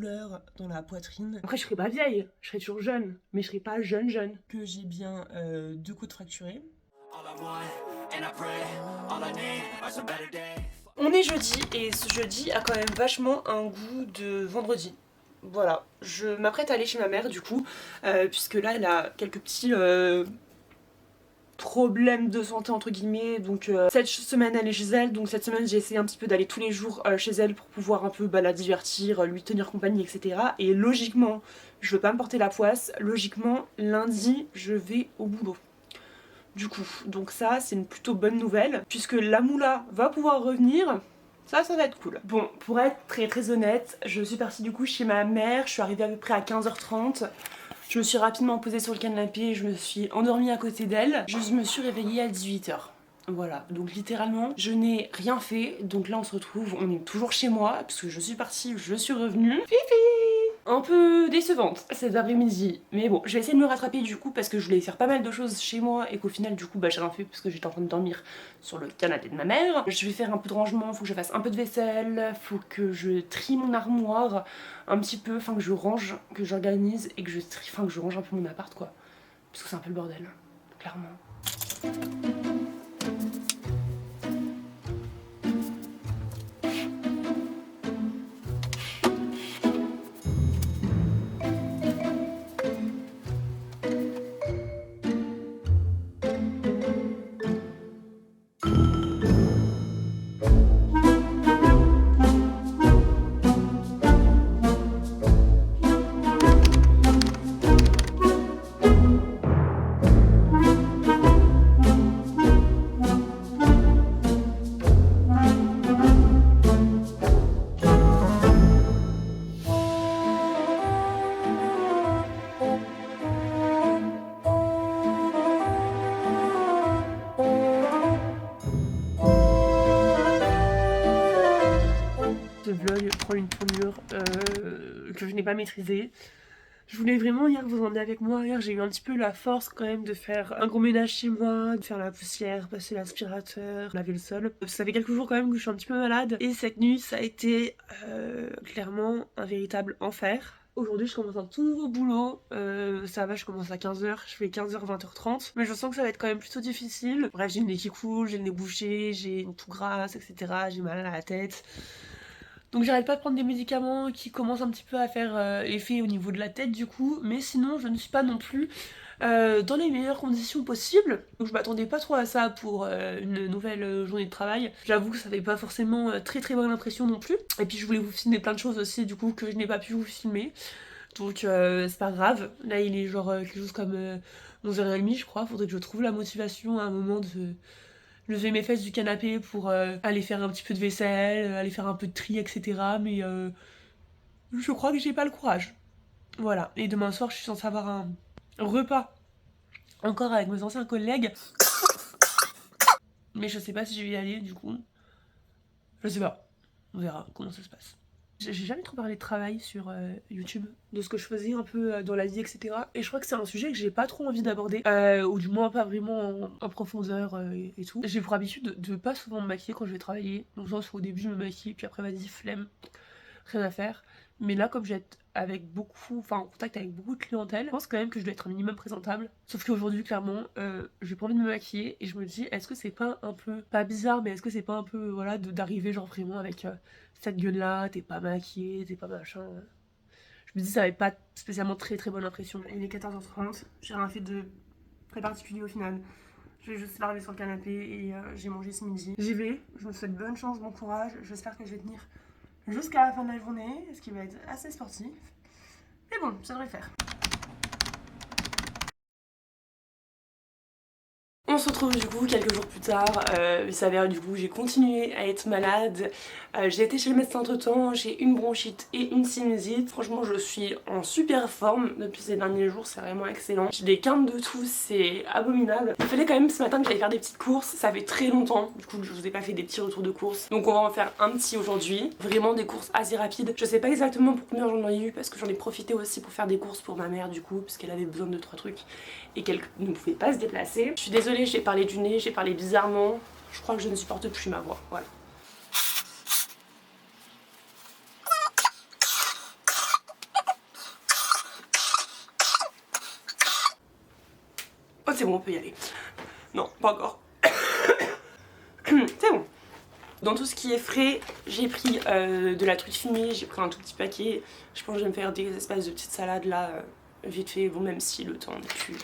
douleur dans la poitrine. Après, je serai pas vieille, je serai toujours jeune, mais je serai pas jeune. Que j'ai bien 2 côtes fracturées. On est jeudi et ce jeudi a quand même vachement un goût de vendredi. Voilà, je m'apprête à aller chez ma mère du coup, puisque là elle a quelques petits problèmes de santé entre guillemets, donc cette semaine elle est chez elle, donc cette semaine j'ai essayé un petit peu d'aller tous les jours chez elle pour pouvoir un peu la divertir, lui tenir compagnie, etc. Et logiquement, je veux pas me porter la poisse, logiquement lundi je vais au boulot. Du coup, donc ça c'est une plutôt bonne nouvelle, puisque la moula va pouvoir revenir, ça va être cool. Bon, pour être très honnête, je suis partie du coup chez ma mère, je suis arrivée à peu près à 15h30, je me suis rapidement posée sur le canapé, je me suis endormie à côté d'elle, je me suis réveillée à 18h. Voilà, donc littéralement, je n'ai rien fait, donc là on se retrouve, on est toujours chez moi, parce que je suis partie, je suis revenue. Fifi! Un peu décevante cet après-midi, mais bon, je vais essayer de me rattraper du coup parce que je voulais faire pas mal de choses chez moi et qu'au final du coup j'ai rien fait parce que j'étais en train de dormir sur le canapé de ma mère. Je vais faire un peu de rangement, faut que je fasse un peu de vaisselle, faut que je trie mon armoire un petit peu, enfin que je range, que j'organise et que je trie, enfin que je range un peu mon appart quoi, parce que c'est un peu le bordel, clairement. Ce vlog prend une tournure que je n'ai pas maîtrisée. Je voulais vraiment hier vous emmener avec moi. Hier j'ai eu un petit peu la force quand même de faire un gros ménage chez moi, de faire la poussière, passer l'aspirateur, laver le sol. Ça fait quelques jours quand même que je suis un petit peu malade. Et cette nuit ça a été clairement un véritable enfer. Aujourd'hui je commence un tout nouveau boulot, ça va, je commence à 15h, je fais 15h 20h30, mais je sens que ça va être quand même plutôt difficile. Bref, j'ai le nez qui coule, j'ai le nez bouché, j'ai une toux grasse, etc. J'ai mal à la tête. Donc j'arrête pas de prendre des médicaments qui commencent un petit peu à faire effet au niveau de la tête du coup, mais sinon je ne suis pas non plus dans les meilleures conditions possibles. Donc je m'attendais pas trop à ça pour une nouvelle journée de travail. J'avoue que ça fait pas forcément très bonne impression non plus. Et puis je voulais vous filmer plein de choses aussi du coup que je n'ai pas pu vous filmer. Donc c'est pas grave. Là il est genre quelque chose comme 11h30 je crois. Faudrait que je trouve la motivation à un moment de lever mes fesses du canapé pour aller faire un petit peu de vaisselle, aller faire un peu de tri, etc. Mais je crois que j'ai pas le courage. Voilà. Et demain soir, je suis censée avoir un repas encore avec mes anciens collègues. Mais je sais pas si je vais y aller du coup. Je sais pas. On verra comment ça se passe. J'ai jamais trop parlé de travail sur YouTube, de ce que je faisais un peu dans la vie, etc. Et je crois que c'est un sujet que j'ai pas trop envie d'aborder, ou du moins pas vraiment en profondeur et tout. J'ai pour habitude de pas souvent me maquiller quand je vais travailler. Donc genre au début je me maquille, puis après vas-y flemme, rien à faire. Mais là comme je vais être avec beaucoup, enfin en contact avec beaucoup de clientèle, je pense quand même que je dois être un minimum présentable. Sauf qu'aujourd'hui clairement, j'ai pas envie de me maquiller et je me dis est-ce que c'est pas un peu, pas bizarre, mais est-ce que c'est pas un peu voilà d'arriver genre vraiment avec cette gueule là, t'es pas maquillée, t'es pas machin. Je me dis ça avait pas spécialement très bonne impression. Il est 14h30, j'ai rien fait de très particulier au final. Je vais juste l'arriver sur le canapé et j'ai mangé ce midi. J'y vais, je me souhaite bonne chance, bon courage, j'espère que je vais tenir jusqu'à la fin de la journée, ce qui va être assez sportif. Mais bon, ça devrait le faire. On se retrouve du coup quelques jours plus tard, il s'avère du coup j'ai continué à être malade, j'ai été chez le médecin entre temps, j'ai une bronchite et une sinusite, franchement je suis en super forme depuis ces derniers jours, c'est vraiment excellent. J'ai des quintes de toux, c'est abominable. Il fallait quand même ce matin que j'aille faire des petites courses, ça fait très longtemps du coup que je vous ai pas fait des petits retours de courses, donc on va en faire un petit aujourd'hui, vraiment des courses assez rapides. Je sais pas exactement pour combien j'en ai eu parce que j'en ai profité aussi pour faire des courses pour ma mère du coup, parce qu'elle avait besoin de 2-3 trucs et qu'elle ne pouvait pas se déplacer. Je suis désolée, j'ai parlé du nez, j'ai parlé bizarrement. Je crois que je ne supporte plus ma voix, voilà. c'est bon, on peut y aller. Non, pas encore. C'est bon. Dans tout ce qui est frais, j'ai pris de la truite fumée, j'ai pris un tout petit paquet. Je pense que je vais me faire des espèces de petites salades là, vite fait, bon même si le temps n'est plus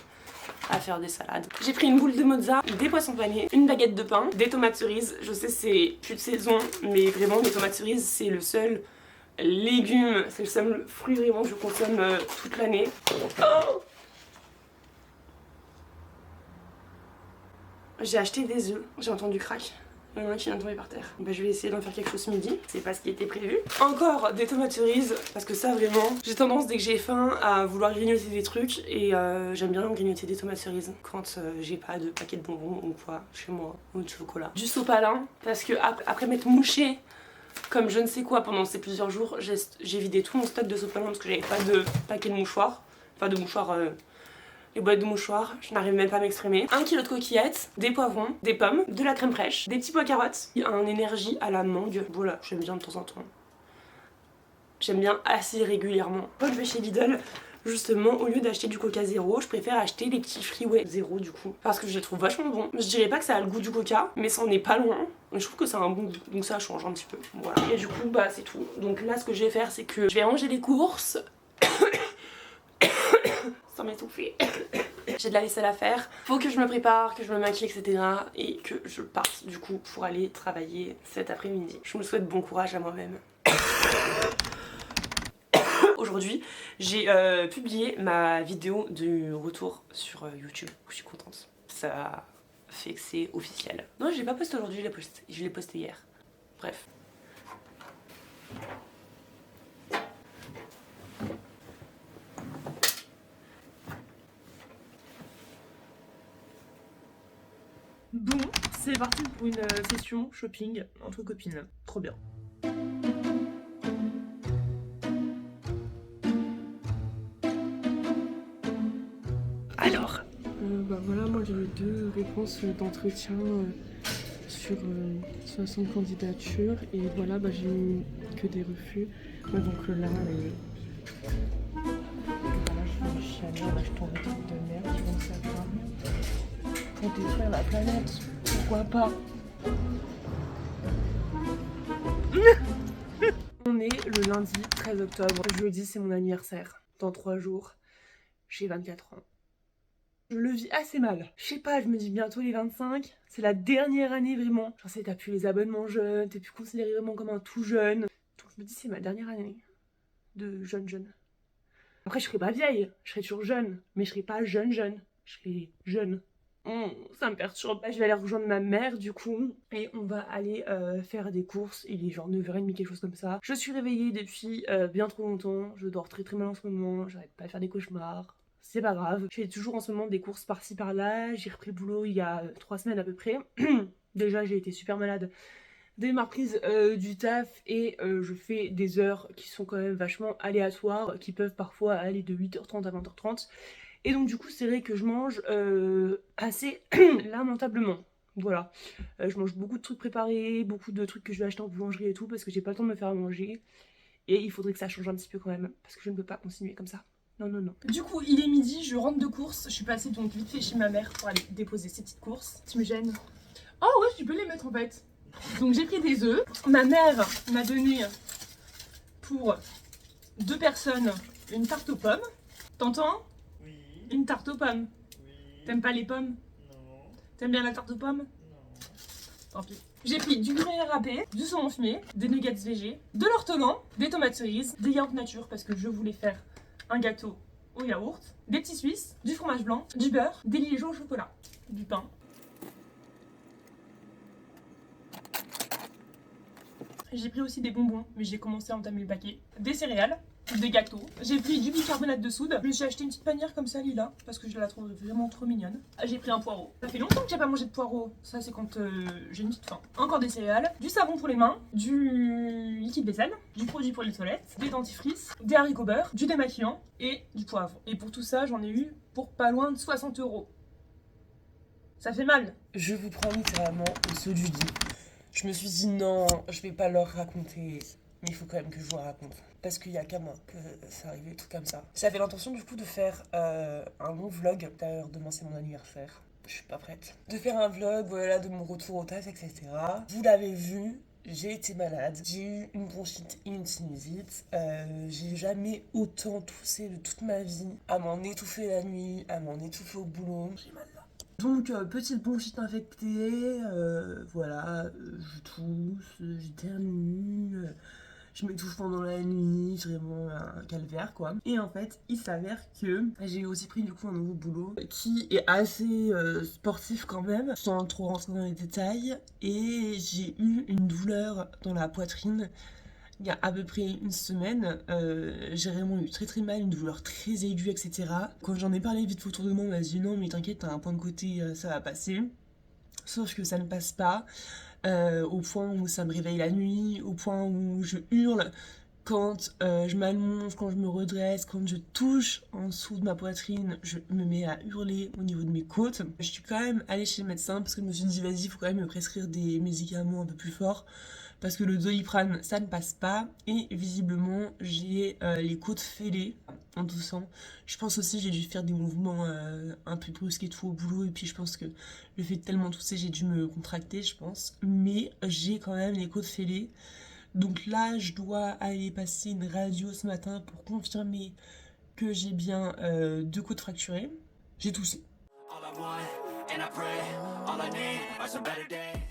à faire des salades. J'ai pris une boule de mozza, des poissons panés, une baguette de pain, des tomates cerises. Je sais c'est plus de saison, mais vraiment les tomates cerises c'est le seul légume, c'est le seul fruit vraiment que je consomme toute l'année. Oh, j'ai acheté des œufs, j'ai entendu crack. Il y en a un qui vient de tomber par terre. Bah, je vais essayer d'en faire quelque chose ce midi. C'est pas ce qui était prévu. Encore des tomates cerises. Parce que ça vraiment, j'ai tendance dès que j'ai faim à vouloir grignoter des trucs. Et j'aime bien grignoter des tomates cerises quand j'ai pas de paquet de bonbons ou quoi chez moi. Ou de chocolat. Du sopalin. Parce que après m'être mouché comme je ne sais quoi pendant ces plusieurs jours, j'ai vidé tout mon stock de sopalin parce que j'avais pas de paquet de mouchoirs. Enfin de mouchoirs... les boîtes de mouchoirs, je n'arrive même pas à m'exprimer. 1 kg de coquillettes, des poivrons, des pommes, de la crème fraîche, des petits pois carottes, un énergie à la mangue. Voilà, j'aime bien de temps en temps. J'aime bien assez régulièrement. Quand je vais chez Lidl, justement, au lieu d'acheter du coca zéro, je préfère acheter des petits Freeway zéro du coup. Parce que je les trouve vachement bons. Je dirais pas que ça a le goût du coca, mais ça en est pas loin. Je trouve que ça a un bon goût, donc ça change un petit peu. Voilà. Et du coup, bah c'est tout. Donc là, ce que je vais faire, c'est que je vais ranger les courses. Sans m'étouffer. J'ai de la vaisselle à faire. Faut que je me prépare, que je me maquille, etc. Et que je parte du coup pour aller travailler cet après-midi. Je me souhaite bon courage à moi-même. Aujourd'hui, j'ai publié ma vidéo de retour sur YouTube. Je suis contente. Ça fait que c'est officiel. Non, je l'ai pas posté aujourd'hui, je l'ai posté hier. Bref. Bon, c'est parti pour une session shopping entre copines. Trop bien. Alors, bah voilà, moi j'ai eu 2 réponses d'entretien sur 60 candidatures et voilà, bah j'ai eu que des refus. Ouais, donc là, voilà, je suis chialer, là je tombe des trucs de merde qui vont savoir. Pour détruire la planète, pourquoi pas. On est le lundi 13 octobre, jeudi c'est mon anniversaire. Dans 3 jours, j'ai 24 ans. Je le vis assez mal. Je sais pas, je me dis bientôt les 25, c'est la dernière année vraiment. Genre t'as plus les abonnements jeunes, t'es plus considéré vraiment comme un tout jeune. Donc je me dis c'est ma dernière année de jeune. Après je serai pas vieille, je serai toujours jeune, mais je serai pas jeune, je serai jeune. Ça me perturbe. Je vais aller rejoindre ma mère du coup et on va aller faire des courses. Il est genre 9h30, quelque chose comme ça. Je suis réveillée depuis bien trop longtemps. Je dors très mal en ce moment. J'arrête pas de faire des cauchemars. C'est pas grave. Je fais toujours en ce moment des courses par-ci par-là. J'ai repris le boulot il y a 3 semaines à peu près. Déjà j'ai été super malade dès ma reprise du taf et je fais des heures qui sont quand même vachement aléatoires, qui peuvent parfois aller de 8h30 à 20h30. Et donc du coup c'est vrai que je mange assez lamentablement. Voilà, je mange beaucoup de trucs préparés, beaucoup de trucs que je vais acheter en boulangerie et tout parce que j'ai pas le temps de me faire à manger. Et il faudrait que ça change un petit peu quand même parce que je ne peux pas continuer comme ça. Non. Du coup il est midi, je rentre de course. Je suis passée donc vite fait chez ma mère pour aller déposer ces petites courses. Tu me gênes? Oh ouais, tu peux les mettre en fait. Donc j'ai pris des œufs. Ma mère m'a donné pour 2 personnes une tarte aux pommes. T'entends? Oui. Une tarte aux pommes. Oui. T'aimes pas les pommes? Non. T'aimes bien la tarte aux pommes? Non. Tant pis. J'ai pris du gruyère râpé, du saumon fumé, des nuggets végés, de l'ortolan, des tomates cerises, des yaourts nature parce que je voulais faire un gâteau au yaourt, des petits suisses, du fromage blanc, du beurre, des liégeons au chocolat, du pain. J'ai pris aussi des bonbons, mais j'ai commencé à entamer le paquet. Des céréales, des gâteaux. J'ai pris du bicarbonate de soude. Je me suis acheté une petite panière comme ça, Lila, parce que je la trouve vraiment trop mignonne. J'ai pris un poireau. Ça fait longtemps que j'ai pas mangé de poireau. Ça, c'est quand j'ai une petite faim. Encore des céréales, du savon pour les mains, du liquide vaisselle, du produit pour les toilettes, des dentifrices, des haricots beurre, du démaquillant et du poivre. Et pour tout ça, j'en ai eu pour pas loin de 60 €. Ça fait mal. Je vous prends littéralement au saut du lit. Je me suis dit non, je vais pas leur raconter mais il faut quand même que je vous raconte. Parce qu'il y a qu'à moi que ça arrive des trucs comme ça. J'avais l'intention du coup de faire un long vlog. D'ailleurs, demain c'est mon anniversaire. Je suis pas prête. De faire un vlog, voilà, de mon retour au taf, etc. Vous l'avez vu, j'ai été malade. J'ai eu une bronchite et une sinusite. J'ai jamais autant toussé de toute ma vie. À m'en étouffer la nuit, à m'en étouffer au boulot. J'ai mal là. Donc, petite bronchite infectée, voilà, je tousse, j'éternue, je m'étouffe pendant la nuit, vraiment un calvaire quoi. Et en fait, il s'avère que j'ai aussi pris du coup un nouveau boulot qui est assez sportif quand même, sans trop rentrer dans les détails. Et j'ai eu une douleur dans la poitrine il y a à peu près une semaine. J'ai vraiment eu très très mal, une douleur très aiguë, etc. Quand j'en ai parlé vite autour de moi, on m'a dit non mais t'inquiète, t'as un point de côté, ça va passer. Sauf que ça ne passe pas, au point où ça me réveille la nuit, au point où je hurle quand je m'allonge, quand je me redresse, quand je touche en dessous de ma poitrine, je me mets à hurler au niveau de mes côtes. Je suis quand même allée chez le médecin parce que je me suis dit vas-y, il faut quand même me prescrire des médicaments un peu plus forts parce que le Doliprane ça ne passe pas et visiblement j'ai les côtes fêlées en toussant. Je pense aussi j'ai dû faire des mouvements un peu brusques et tout au boulot et puis je pense que le fait de tellement tousser j'ai dû me contracter je pense, mais j'ai quand même les côtes fêlées. Donc là je dois aller passer une radio ce matin pour confirmer que j'ai bien 2 côtes fracturées. J'ai toussé. All I want, and I pray, all I need are some better days.